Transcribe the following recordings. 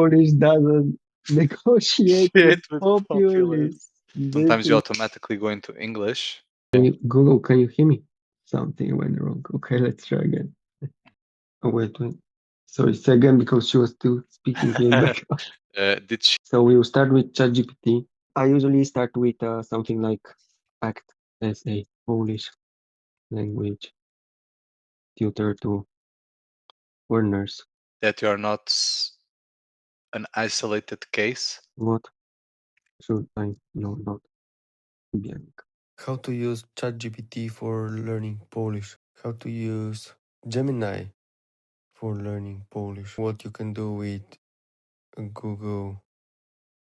Polish doesn't negotiate with Shit with populists. populists. This Sometimes you is automatically go into English. Google, can you hear me? Something went wrong. Okay, let's try again. Oh, wait. Sorry, say again because she was still speaking here in background. Did she? So we will start with ChatGPT. I usually start with something like act as a Polish language tutor to foreigners. That you are not an isolated case? What should I know about Biernik? How to use ChatGPT for learning Polish. How to use Gemini for learning Polish. What you can do with Google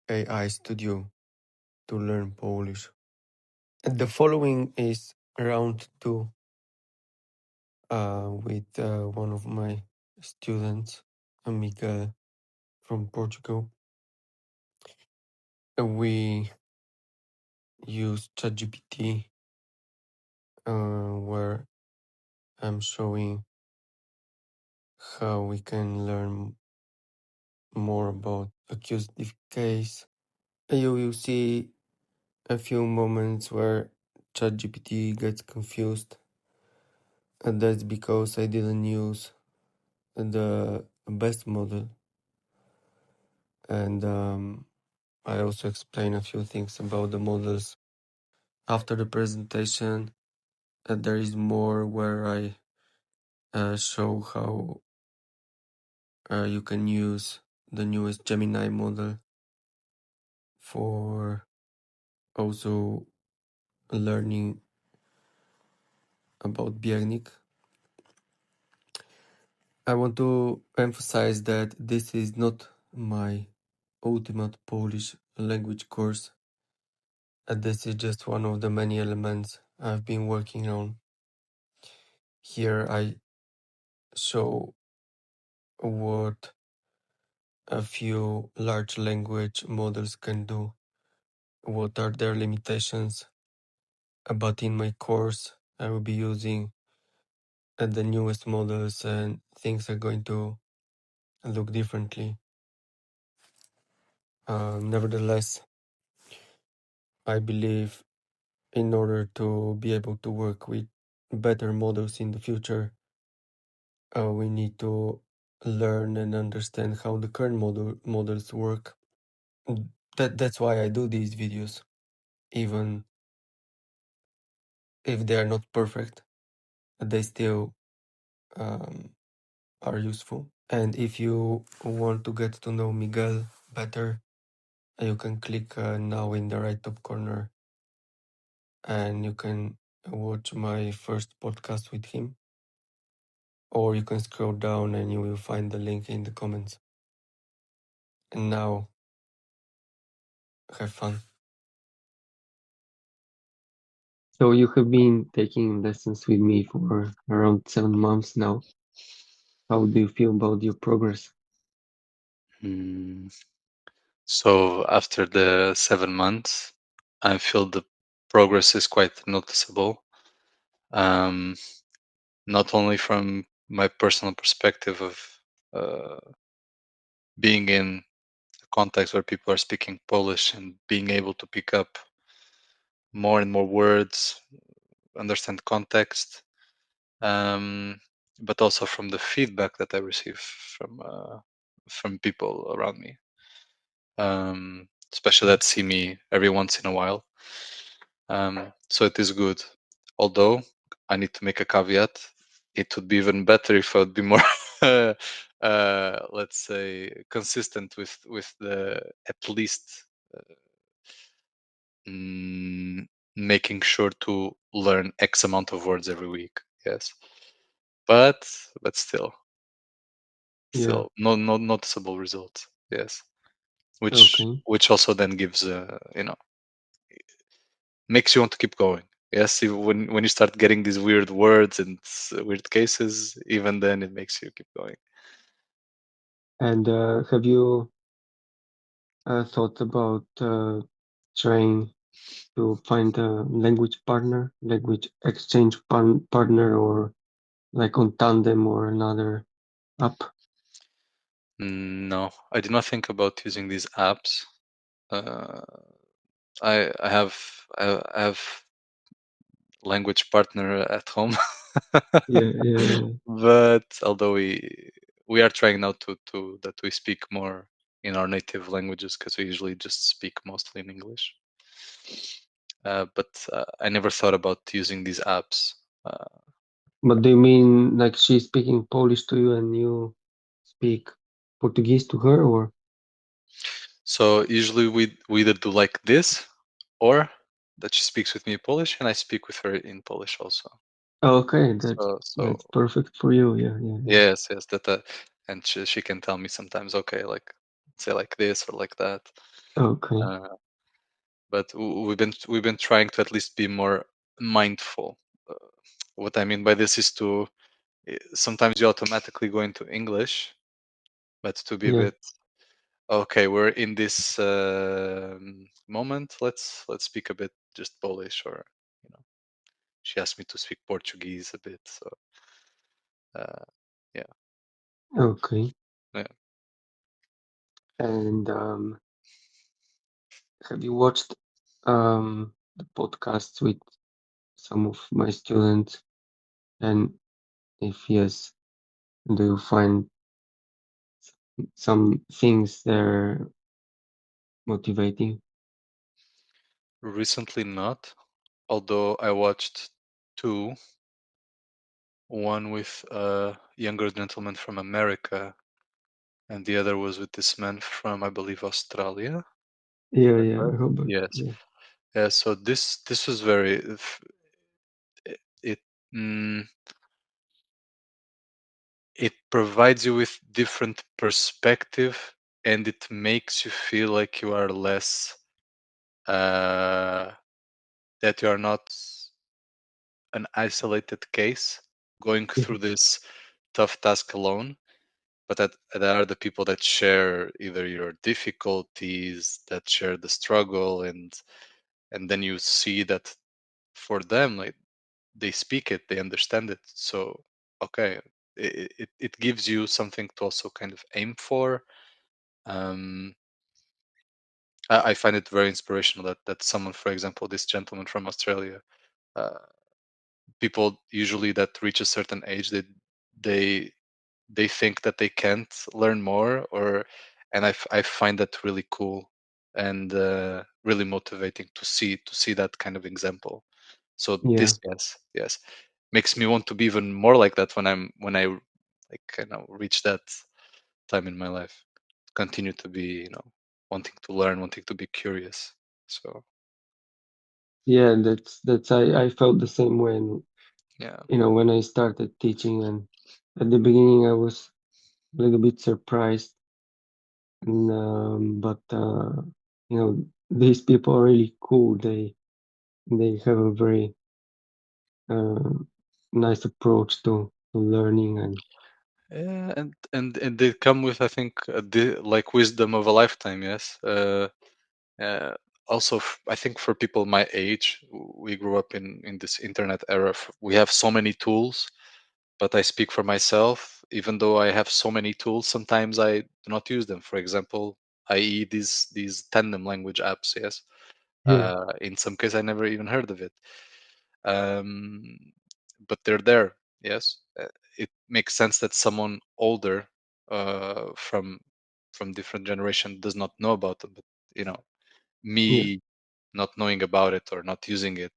AI Studio to learn Polish. And the following is round 2 with one of my students, Miguel from Portugal. We use ChatGPT where I'm showing how we can learn more about accusative case. You will see a few moments where ChatGPT gets confused, and that's because I didn't use the best model. And I also explain a few things about the models after the presentation. There is more where I show how you can use the newest Gemini model for also learning about Biernik. I want to emphasize that this is not my ultimate Polish language course. This is just one of the many elements I've been working on. Here I show what a few large language models can do, what are their limitations. But in my course, I will be using the newest models and things are going to look differently. Nevertheless, I believe in order to be able to work with better models in the future, we need to learn and understand how the current models work. That's why I do these videos, even if they are not perfect, they still are useful. And if you want to get to know Miguel better, you can click now in the right top corner and you can watch my first podcast with him, or you can scroll down and you will find the link in the comments. And now, have fun. So you have been taking lessons with me for around 7 months now. How do you feel about your progress? So after the 7 months, I feel the progress is quite noticeable. Not only from my personal perspective of being in a context where people are speaking Polish and being able to pick up more and more words, understand context, but also from the feedback that I receive from people around me, especially that see me every once in a while. So it is good. Although I need to make a caveat, it would be even better if I would be more, let's say, consistent with the at least making sure to learn X amount of words every week. Yes, but still Yeah, no noticeable results. Yes, okay. which also then gives makes you want to keep going. Yes, even when you start getting these weird words and weird cases, even then it makes you keep going. And have you thought about trying to find a language partner, language exchange partner, or like on Tandem or another app? No, I did not think about using these apps. I have language partner at home. Yeah, yeah, yeah. But although we are trying now to that we speak more in our native languages, because we usually just speak mostly in English. But I never thought about using these apps. But do you mean like she's speaking Polish to you and you speak Portuguese to her, or? So usually we either do like this, or that she speaks with me in Polish and I speak with her in Polish also. Okay, So that's perfect for you. Yeah, yeah, yeah. yes, that and she can tell me sometimes, okay, like say like this or like that. Okay. Uh, but we've been trying to at least be more mindful. Uh, what I mean by this is to sometimes you automatically go into English, but to be a Yeah. bit okay, we're in this moment. Let's speak a bit just Polish, or you know, she asked me to speak Portuguese a bit. So uh, yeah, Okay. yeah. And have you watched the podcasts with some of my students? And if yes, do you find some things there motivating? Recently not, although I watched two. One with a younger gentleman from America, and the other was with this man from, I believe, Australia. Is Yeah, that yeah, right? Robert. Yes. Yeah, Yeah. So this was very it mm, it provides you with different perspective, and it makes you feel like you are less uh, that you are not an isolated case going yeah, through this tough task alone, but that there are the people that share either your difficulties, that share the struggle, and then you see that for them, like they speak it, they understand it. So okay, it gives you something to also kind of aim for. um I find it very inspirational that someone, for example, this gentleman from Australia, uh, people usually that reach a certain age, they they think that they can't learn more, or and I find that really cool and really motivating to see that kind of example. So yeah, this, yes, makes me want to be even more like that when I like kind of reach that time in my life, continue to be, wanting to learn, wanting to be curious. So yeah. That's I felt the same when yeah. when I started teaching, and at the beginning I was a little bit surprised, and but these people are really cool. They have a very uh, nice approach to learning, and Yeah, and they come with, I think, like wisdom of a lifetime. Yes. Uh, Also, I think for people my age, we grew up in this internet era. We have so many tools, but I speak for myself. Even though I have so many tools, sometimes I do not use them. For example, i.e. these tandem language apps. Yes. yeah, In some case, I never even heard of it. Um, but they're there. Yes. It makes sense that someone older, from different generation, does not know about them. But yeah, me not knowing about it or not using it,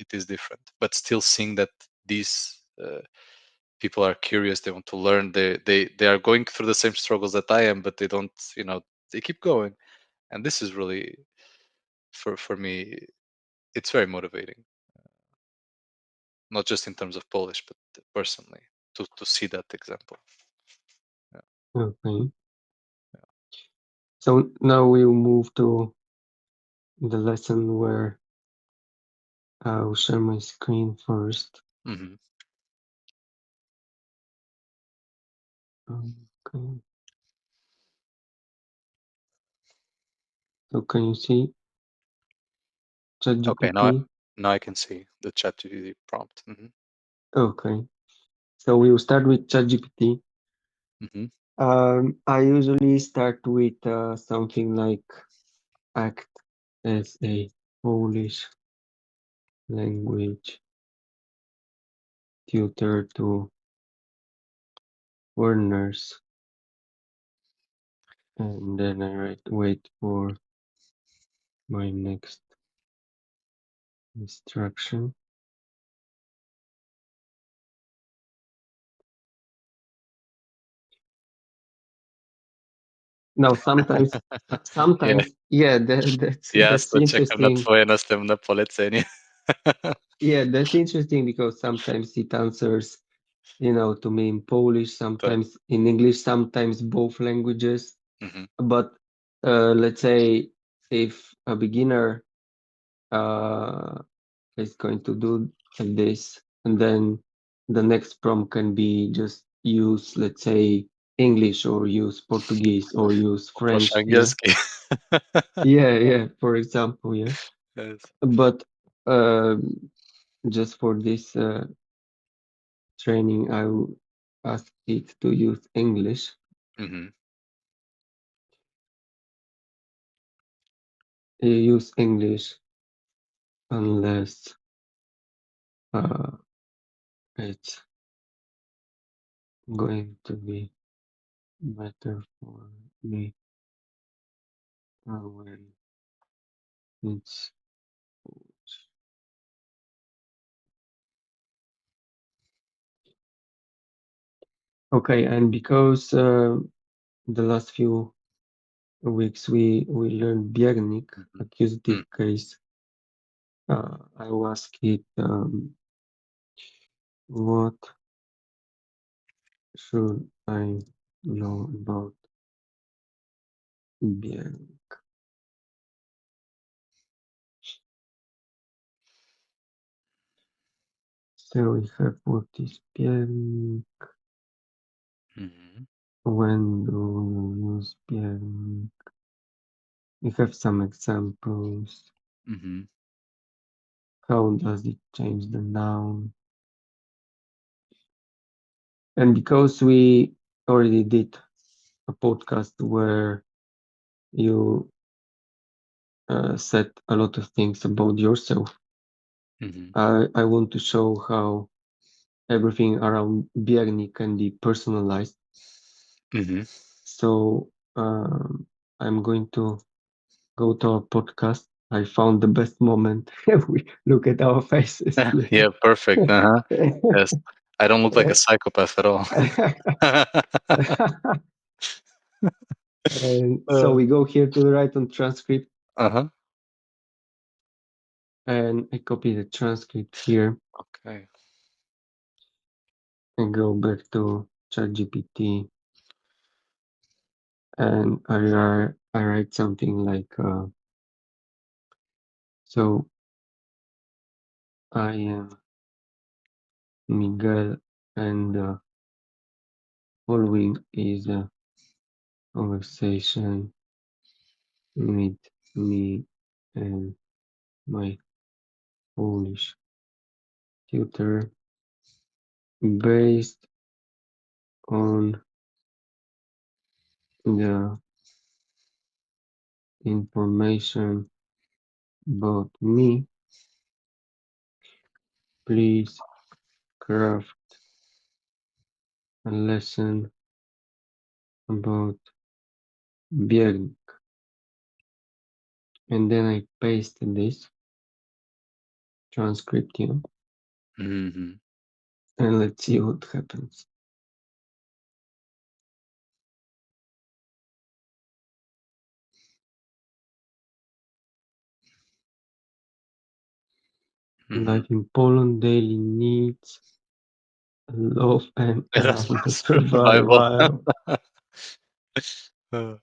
it is different. But still, seeing that these people are curious, they want to learn, they are going through the same struggles that I am, but they don't, they keep going, and this is really, for me, it's very motivating, not just in terms of Polish, but personally, to see that example. Yeah. okay. So now we'll move to the lesson where I'll share my screen first. Hmm. Okay. So can you see Okay, now ChatGPT? now I can see the ChatGPT prompt. Okay. So we'll start with ChatGPT. Hmm. I usually start with something like act as a Polish language tutor to foreigners, and then I wait for my next instruction. Now sometimes yeah, that's Jasno, czekam na interesting. twoje następne polecenie. Yeah, that's interesting because sometimes it answers, to me in Polish, sometimes in English, sometimes both languages. Mhm. But let's say if a beginner is going to do this, and then the next prompt can be just use, let's say, English or use Portuguese or use Poproszę French. Yeah, angielski. yeah. For example, yeah. Yes. But just for this training, I will ask it to use English. Mhm. Use English unless it's going to be better for me when it's okay. And because the last few weeks we learned Biernik, Mhm. accusative Mm. case, I will ask it what should I know about Biernik? So we have what is Biernik. Mhm. When do you use Biernik? We have some examples. Mhm. How does it change the noun? And because we already did a podcast where you said a lot of things about yourself, Mhm. I want to show how everything around Biernik can be personalized. Mhm. So I'm going to go to our podcast. I found the best moment. We look at our faces. Yeah, perfect. Uh-huh. Yes. I don't look like a psychopath at all. And so we go here to the right on transcript, Uh-huh. and I copy the transcript here Okay. and go back to ChatGPT, and I write something like, so I am Miguel, and following is a conversation with me and my Polish tutor based on the information about me. Please craft a lesson about Biernik. And then I paste this transcript here, Mhm. and let's see what happens. Mhm. Life in Poland, daily needs, love, and around the Survival. survival.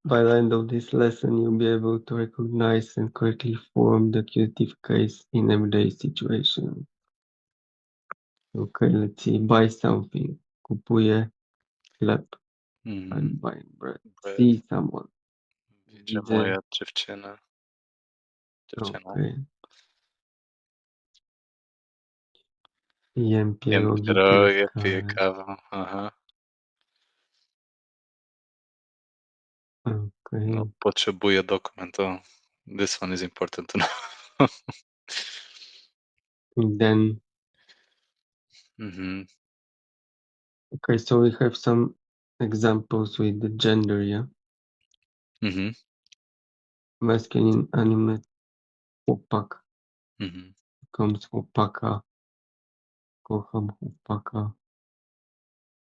By the end of this lesson, you'll be able to recognize and correctly form the accusative case in everyday situation. Okay, let's see. Buy something. Kupuję chleb. Mhm. I'm buying bread. Bread. See someone. Widzę Widzę. moja dziewczyna. Okay. Jem Jem pierogi, piję pierogi, piję kawę. kawę. Aha. Okay. Potrzebuję dokument. Oh, this one is important to know. Then, Mm-hmm. okay, so we have some examples with the gender, yeah? Mm-hmm. Masculine animate chłopak Mm-hmm. becomes chłopaka, kocham chłopaka,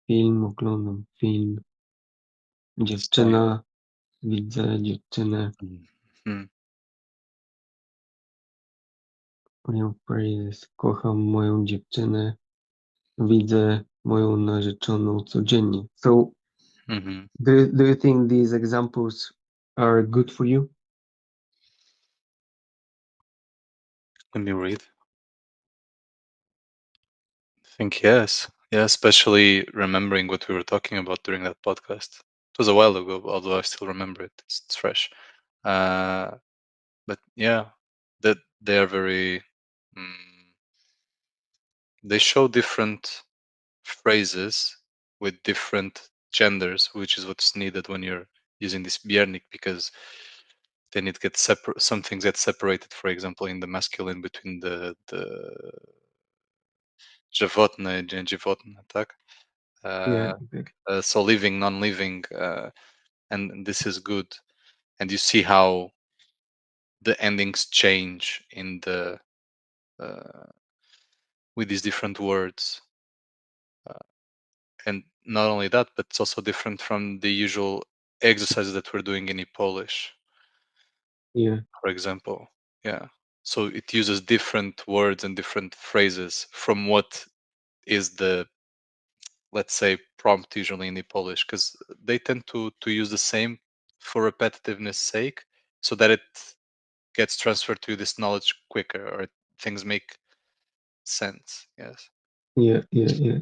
film, oglądam film, dziewczyna, widzę dziewczynę, Mm-hmm. moją phrases, kocham moją dziewczynę, widzę moją narzeczoną codziennie. So, Mm-hmm. do you think these examples are good for you? Let me read. I think yes. Yeah, especially remembering what we were talking about during that podcast. It was a while ago, although I still remember it. It's fresh. But yeah, that they are very. Mm, they show different phrases with different genders, which is what's needed when you're using this Biernik, because then it gets separate. Some things get separated. For example, in the masculine between the żywotne and żywotne, tak? Yeah, Uh, exactly. so living, non-living, and this is good. And you see how the endings change in the uh, with these different words. And not only that, but it's also different from the usual exercises that we're doing in Polish, Yeah, for example. Yeah. So it uses different words and different phrases from what is the, let's say, prompt usually in the Polish, because they tend to use the same for repetitiveness sake, so that it gets transferred to this knowledge quicker, or things make sense. Yes. yeah.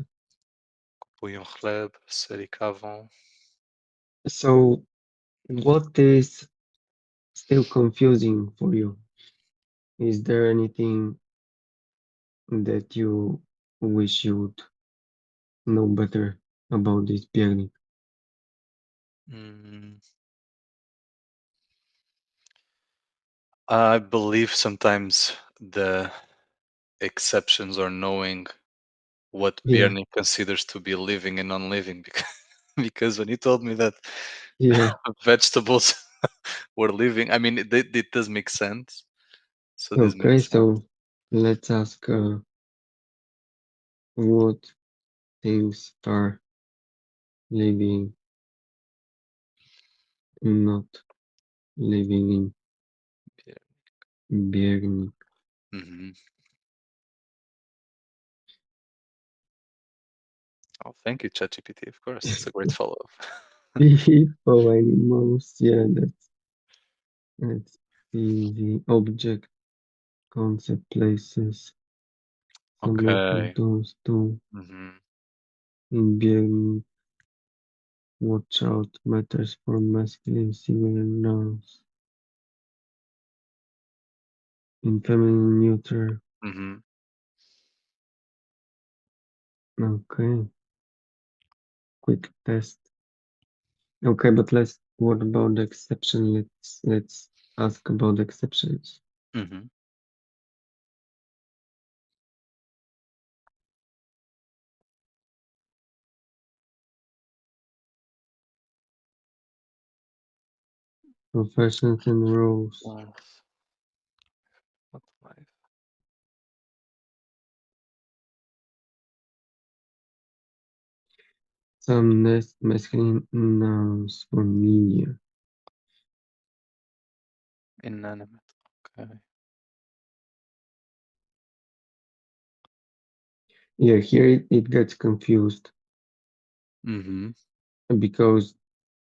Kupują chleb, seri kawą. So, what is still confusing for you? Is there anything that you wish you would know better about this Biernik? Mm, I believe sometimes the exceptions are knowing what Yeah, Biernik considers to be living and non-living, because because when he told me that yeah. vegetables were living, I mean, it does make sense. So this Okay, makes sense. so let's ask what things are living, not living in Biernik. Hmm. Oh, thank you, ChatGPT. Of course, it's a great follow-up. People, animals, yeah, that's easy. Object, concept, places, subject, Okay. those two. Hmm. In Biernik, watch out, matters for masculine, singular nouns. In feminine, neuter. Hmm. Okay, quick test. Okay, but what about the exception? Let's ask about the exceptions. Hmm. Professions and roles. What life? Some masculine nouns for media. Inanimate. Okay. Yeah, here it gets confused Hmm. because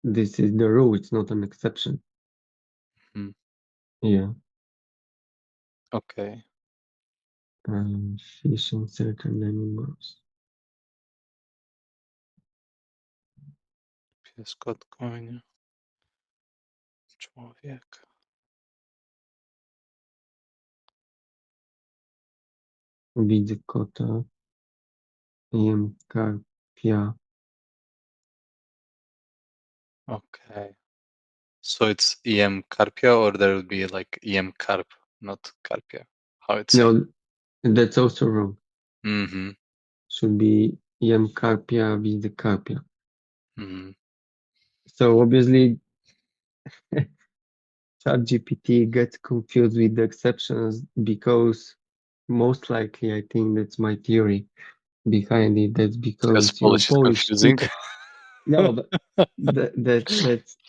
this is the rule, it's not an exception. Hmm. Yeah. Okay. Fish and certain animals. Pieskot, koń, człowiek. Widzę kota, jem karpia. Okay. So it's em carpia, or there will be like em carp, not carpia. How it's No, that's also wrong. Mm-hmm. Should be Iam Carpia with the Carpia. Mm-hmm. So obviously ChatGPT gets confused with the exceptions because most likely, I think that's my theory behind it. That's Because because, Polish is Polish confusing. no, but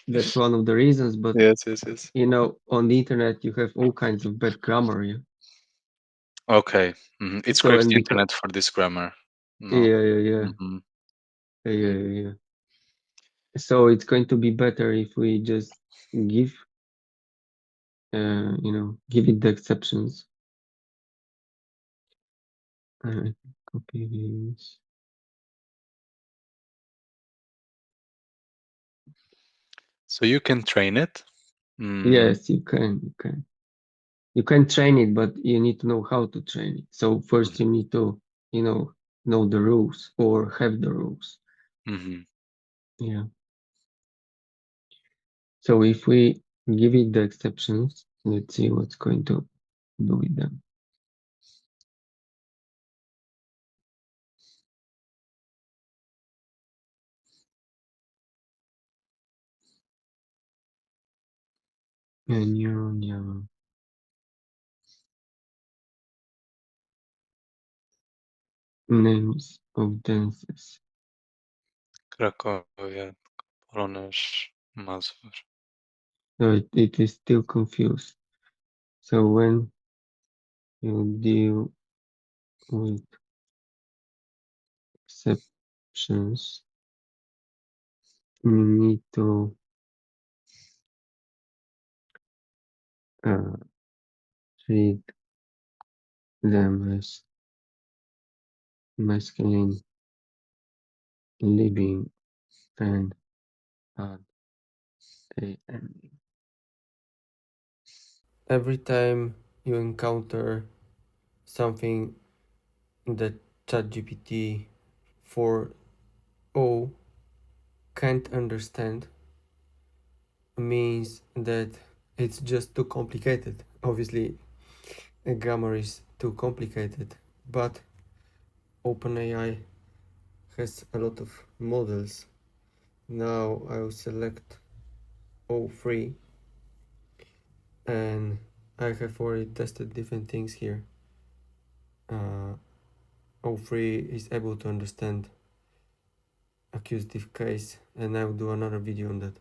that's one of the reasons. But Yes, yes, yes. on the internet you have all kinds of bad grammar. Yeah. Okay. Mm-hmm. It So scrapes and the because internet for this grammar. No. yeah. Mm-hmm. Yeah. So it's going to be better if we just give give it the exceptions. Copy this. So you can train it. Yes, you can. You can train it, but you need to know how to train it. So first you need to, know the rules or have the rules. Mm-hmm. Yeah. So if we give it the exceptions, let's see what's going to do with them. And your names of dances. Cracovia, Polonez, Mazur. So it is still confused. So when you deal with exceptions, you need to treat them as masculine, living, and add a ending. Every time you encounter something that ChatGPT 4.0 can't understand, means that it's just too complicated. Obviously, grammar is too complicated, but OpenAI has a lot of models. Now I will select O3 and I have already tested different things here. O3 is able to understand accusative case, and I will do another video on that.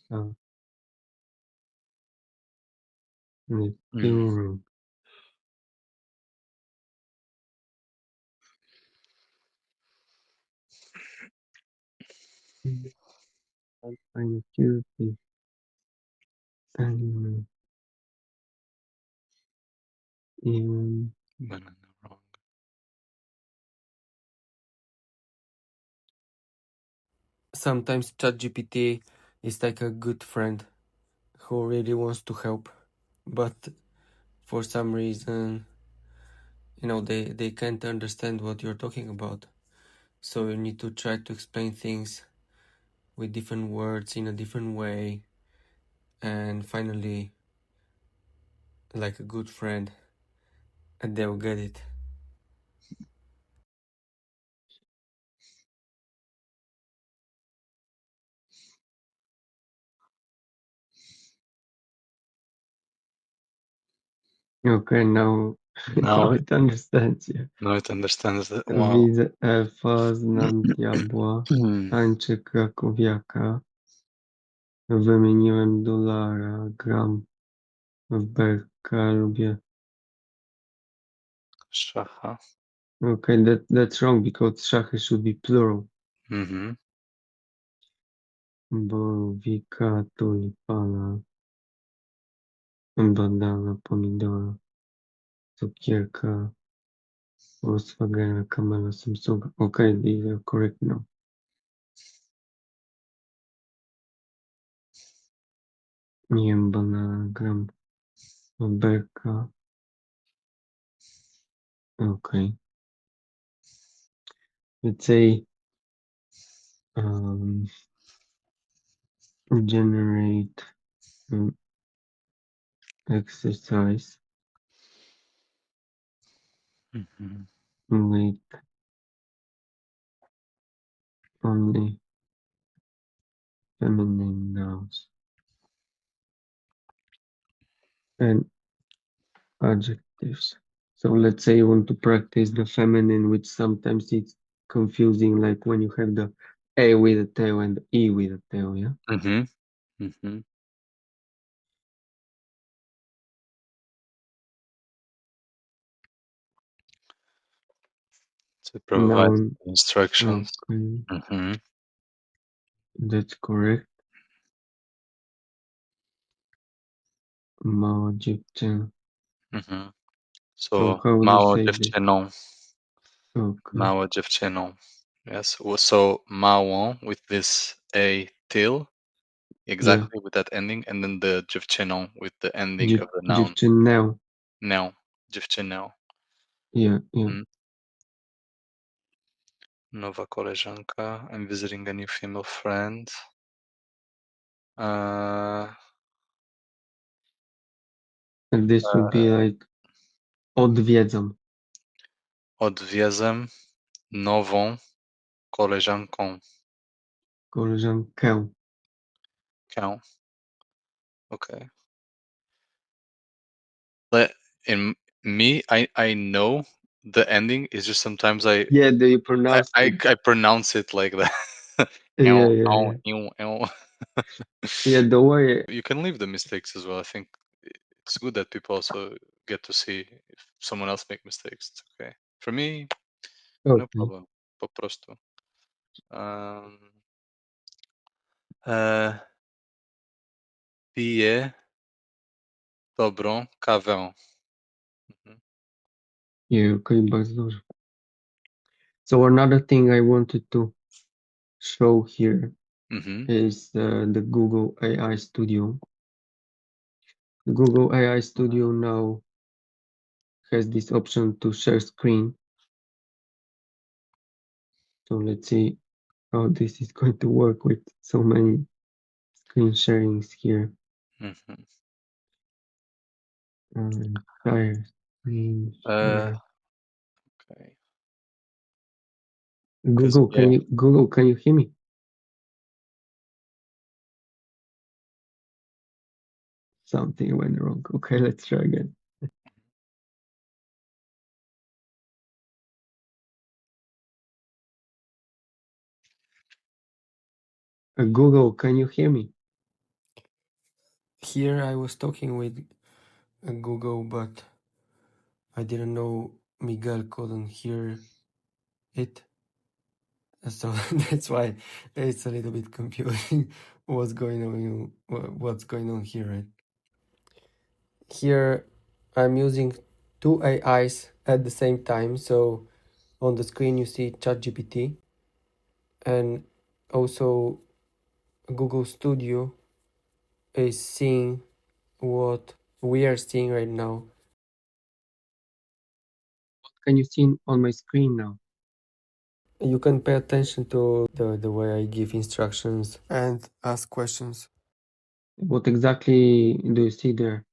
So it's still Mm. wrong. I find accusative anyway. Even Banana wrong. Sometimes ChatGPT is like a good friend who really wants to help, but for some reason, they can't understand what you're talking about. So you need to try to explain things with different words in a different way, and finally, like a good friend, and they'll get it. okay, now Now, it understands. Yeah. now it understands that. Wow. Widzę elfa, znam diabła, tańczy krakowiaka, wymieniłem dolara, gram w berka, lubię. Szacha. Okay, that's wrong because szachy should be plural. Mm-hmm. Borowika, tulipana, badana, pomidora, cukierka, Volkswagena, Kamala, Samsung. Okay, these are correct now. Jem banana, gram w berka. Okay. Let's say generate an exercise Mhm. with only feminine nouns and adjectives. So let's say you want to practice the feminine, which sometimes it's confusing, like when you have the A with a tail and the E with a tail, yeah? Mhm. Mhm. To provide Noun. instructions. Okay, Mhm. that's correct. Małe dziewczę. Mhm. So So how would you małą say this? dziewczyną. Okay. Małą dziewczyną. Yes. So małą with this a till exactly with that ending, and then the dziewczyną with the ending of the noun. Dziewczynę. Now, dziewczynę. Yeah, yeah. Mhm. Nowa koleżanka. I'm visiting a new female friend. And this would be like odwiedzam. Odwiedzę nową koleżanką. Koleżankę. Kę. Okay. But in me, I know the ending is just sometimes Yeah, do you pronounce it? I pronounce it like that. Yeah, Ew, yeah, ew, yeah. ew, ew. Yeah, don't worry. You can leave the mistakes as well. I think it's good that people also get to see if someone else make mistakes. It's okay. For me, no Okay. problem. Po prostu. E, Piję dobrą kawę. Mhm. Yeah, okay, bardzo dobrze. So another thing I wanted to show here Mhm. is the Google AI Studio. The Google AI Studio now has this option to share screen. So let's see how this is going to work with so many screen sharings here. Mhm. Entire screen share. Okay. Google, can you hear me? Something went wrong. Okay, let's try again. Google, can you hear me? Here I was talking with Google, but I didn't know Miguel couldn't hear it. So that's why it's a little bit confusing what's going on here, right? Here I'm using two AIs at the same time. So on the screen you see ChatGPT and also Google Studio is seeing what we are seeing right now. Can you see on my screen now? You can pay attention to the way I give instructions and ask questions. What exactly do you see there?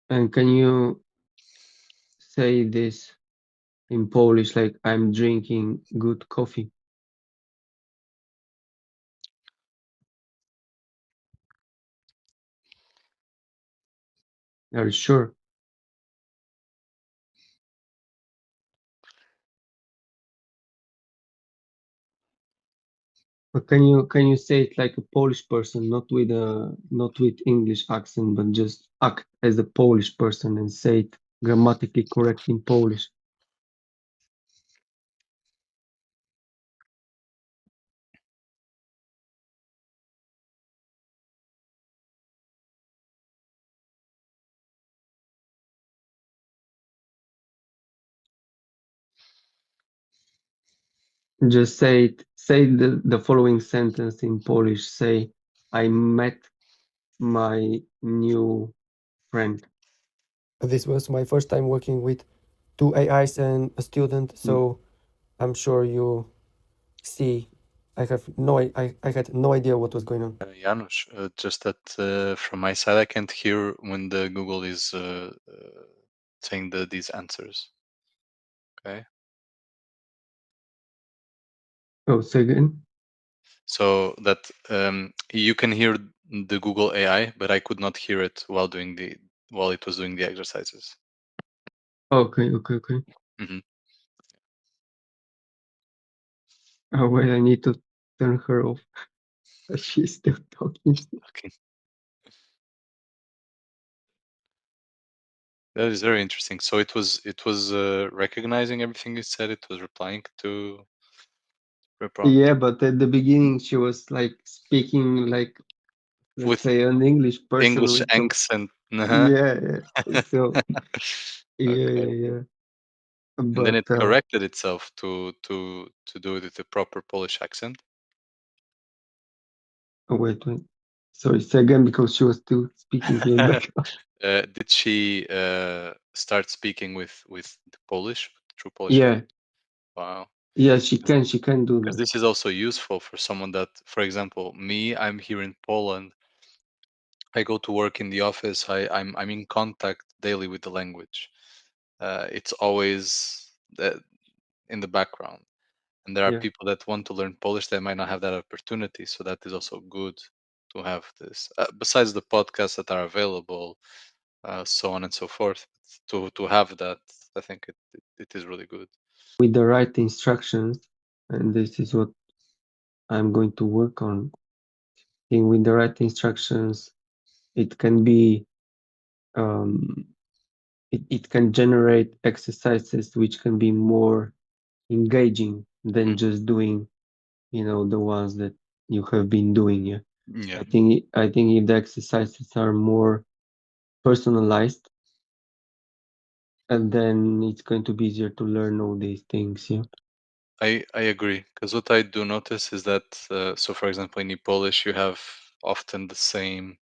And can you say this in Polish, like I'm drinking good coffee? Are you sure? But can you say it like a Polish person, not with English accent, but just act as a Polish person and say it grammatically correct in Polish? Just say the following sentence in Polish. Say, I met my new friend. This was my first time working with two AIs and a student, so I'm sure you see I had no idea what was going on. Janusz, just that from my side, I can't hear when the Google is saying these answers. Okay. Oh, say again? So that you can hear the Google AI, but I could not hear it while it was doing the exercises. Okay. Mhm. Oh, wait, I need to turn her off. She's still talking. Okay. That is very interesting. So it was recognizing everything you said. It was replying to the prompt Yeah, but at the beginning she was like speaking like, let's with say, an English person English with some. accent. Uh-huh. Yeah. So Okay. yeah. And then But it corrected itself to do it with the proper Polish accent. wait. Sorry, say again, because she was still speaking here in background. Did she start speaking with the Polish, true Polish Yeah. accent? Wow. Yeah, she can do Because that. this is also useful for someone that, for example, me, I'm here in Poland. I go to work in the office. I'm in contact daily with the language. It's always in the background. And there are Yeah. people that want to learn Polish that might not have that opportunity. So that is also good to have this. Besides the podcasts that are available, so on and so forth, to have that, I think it is really good. With the right instructions, and this is what I'm going to work on. I think with the right instructions, it can be it can generate exercises which can be more engaging than just doing, the ones that you have been doing. Yeah. Yeah, I think if the exercises are more personalized, and then it's going to be easier to learn all these things. Yeah. I agree. Because what I do notice is that, so for example, in Polish, you have often the same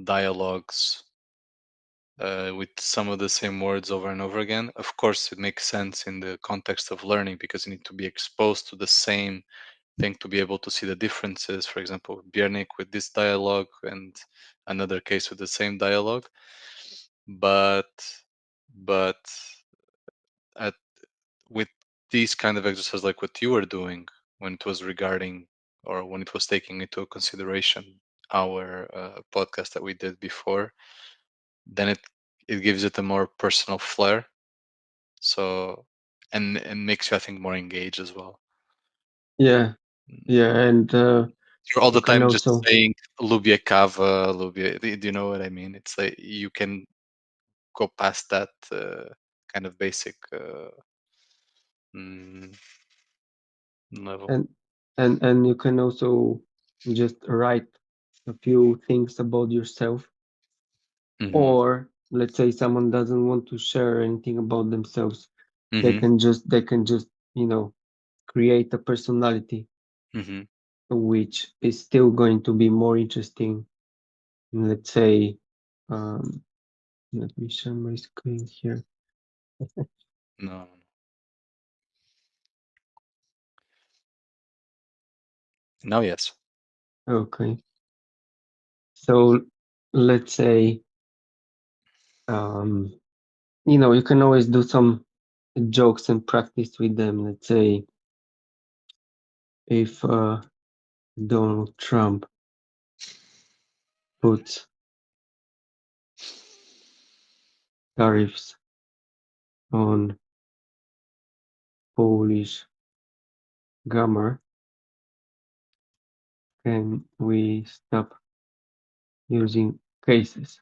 dialogues with some of the same words over and over again. Of course, it makes sense in the context of learning because you need to be exposed to the same thing to be able to see the differences. For example, Biernik with this dialogue and another case with the same dialogue. But but at with these kind of exercises like what you were doing when it was regarding or when it was taking into consideration our podcast that we did before, then it gives it a more personal flair. So and makes you, I think, more engaged as well. Yeah. Yeah. And You're all you the can time just also. saying lubię kawę, lubię. Do you know what I mean? It's like you can go past that kind of basic mm, level. And you can also just write a few things about yourself, Hmm. or let's say someone doesn't want to share anything about themselves, Hmm. they can just create a personality Hmm. which is still going to be more interesting. Let's say, um let me share my screen here. No. Now, yes. Okay, so let's say, um you can always do some jokes and practice with them. Let's say if Donald Trump puts tariffs on Polish grammar, can we stop using cases?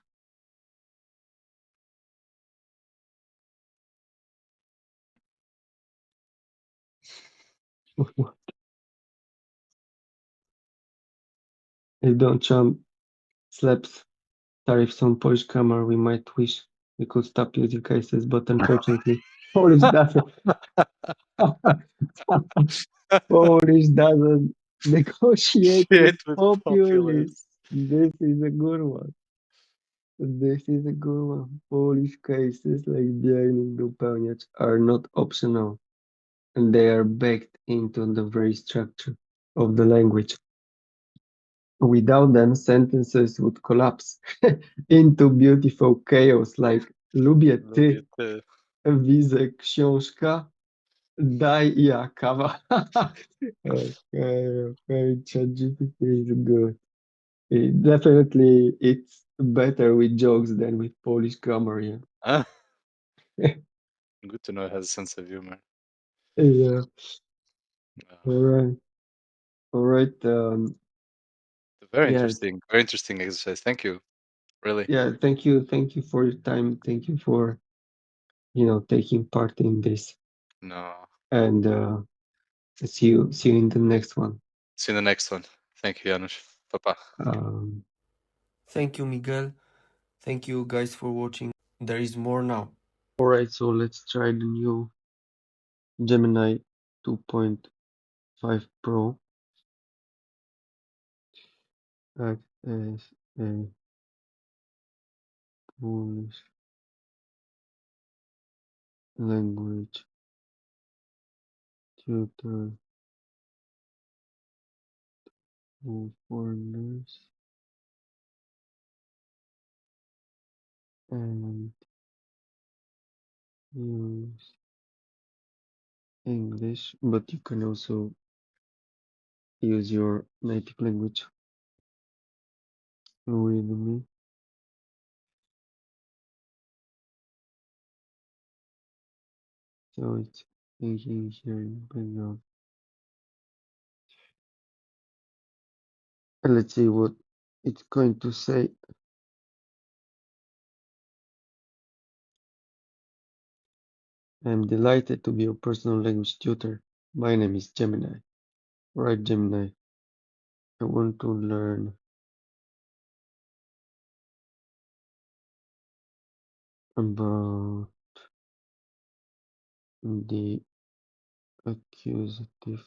If Donald Trump slaps tariffs on Polish grammar, we might wish we could stop using cases, but unfortunately, Polish doesn't. Polish doesn't negotiate with Shit with populists. populists. This is a good one. This is a good one. Polish cases like Biernik dopełniać are not optional, and they are baked into the very structure of the language. Without them, sentences would collapse into beautiful chaos like lubię ty, Lubię. widzę książka, daj ja kawa. Okay, ChatGPT is good. Definitely, it's better with jokes than with Polish grammar, yeah. Ah, good to know it has a sense of humor. Yeah, Uh, all right. All right. Yeah, very interesting exercise. Thank you. Really. yeah, thank you. Thank you for your time. Thank you for, taking part in this. No. And see you in the next one. See you in the next one. Thank you, Janusz. Papa. Um, Thank you, Miguel. Thank you guys for watching. There is more now. all right, so let's try the new Gemini 2.5 Pro. Act as a Polish language tutor for foreigners and use English, but you can also use your native language with me. So it's thinking here in background. And let's see what it's going to say. I'm delighted to be your personal language tutor. My name is Gemini. Right, Gemini. I want to learn about the accusative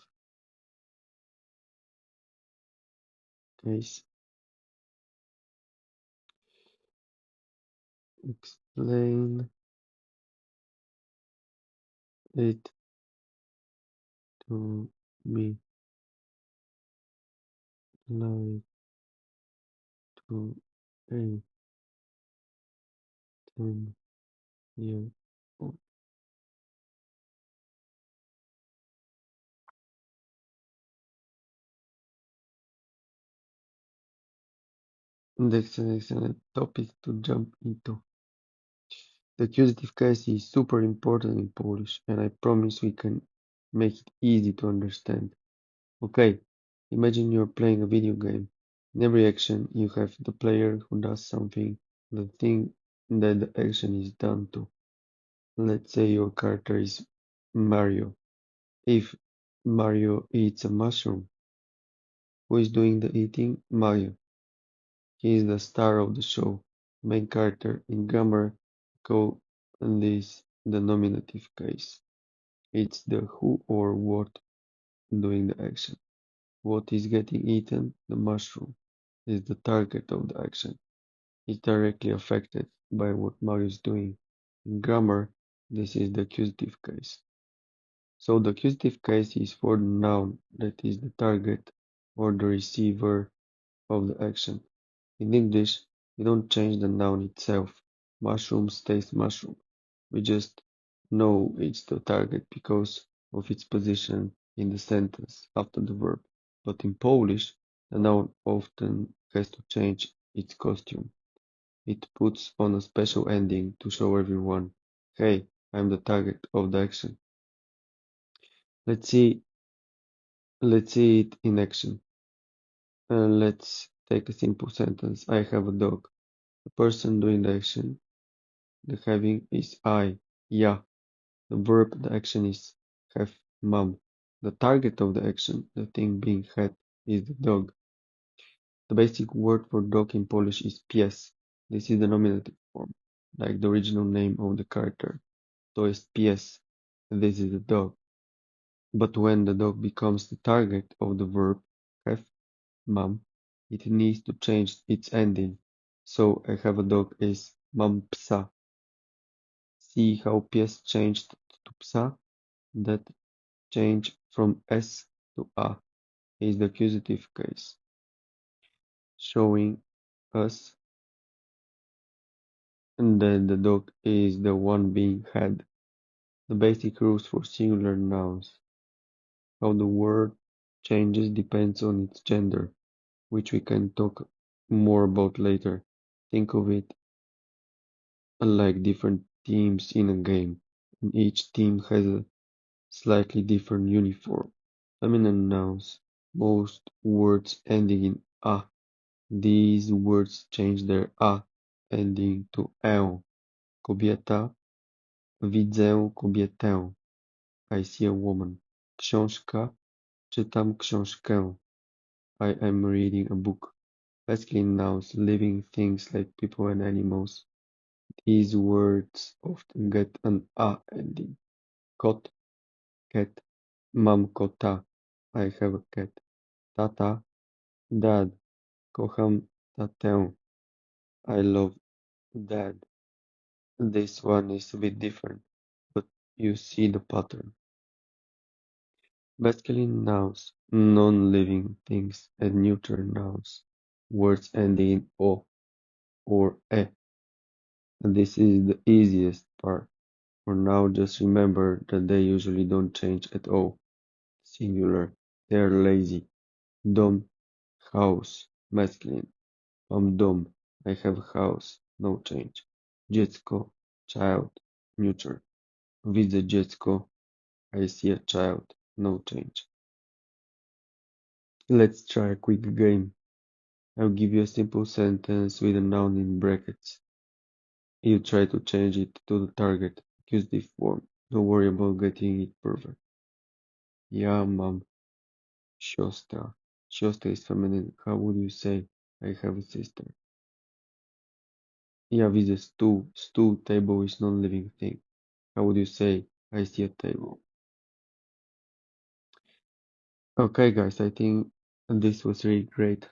case. Explain it to me like to a 10-year old. That's an excellent topic to jump into. The accusative case is super important in Polish, and I promise we can make it easy to understand. Okay, imagine you're playing a video game. In every action, you have the player who does something, the thing that the action is done to. Let's say your character is Mario. If Mario eats a mushroom, who is doing the eating? Mario. He is the star of the show, main character. In grammar, call this the nominative case. It's the who or what doing the action. What is getting eaten? The mushroom is the target of the action. It's directly affected by what Mario is doing. In grammar, this is the accusative case. So the accusative case is for the noun that is the target or the receiver of the action. In English, we don't change the noun itself. Mushroom stays mushroom. We just know it's the target because of its position in the sentence after the verb. But in Polish, the noun often has to change its costume. It puts on a special ending to show everyone, hey, I'm the target of the action. Let's see it in action. Let's take a simple sentence. I have a dog. The person doing the action, the having is I, ja. The verb, the action is have, mam. The target of the action, the thing being had, is the dog. The basic word for dog in Polish is pies. This is the nominative form, like the original name of the character. To jest pies. This is the dog. But when the dog becomes the target of the verb have, mam, it needs to change its ending. So I have a dog is mam psa. See how pies changed to psa? That change from s to a is the accusative case, showing us that the dog is the one being had. The basic rules for singular nouns. How the word changes depends on its gender, which we can talk more about later. Think of it like different teams in a game, and each team has a slightly different uniform. Feminine nouns, most words ending in a. These words change their a ending to ę. Kobieta, widzę kobietę. I see a woman. Książka, czytam książkę. I am reading a book. Masculine nouns, living things like people and animals. These words often get an a ending. Kot, cat. Mam kota. I have a cat. Tata, dad. Kocham tatę. I love dad. This one is a bit different, but you see the pattern. Masculine nouns, non-living things, and neuter nouns, words ending in o or e. This is the easiest part. For now, just remember that they usually don't change at all. Singular, they're lazy. Dom, house, masculine. Mam dom, I have a house, no change. Dziecko, child, neuter. Widzę dziecko, I see a child, no change. Let's try a quick game. I'll give you a simple sentence with a noun in brackets. You try to change it to the target accusative form. Don't worry about getting it perfect. Ja mam siostra. Siostra is feminine. How would you say I have a sister? Ja widzę stół. Stool, table is non-living thing. How would you say I see a table? Okay, guys, I think this was really great.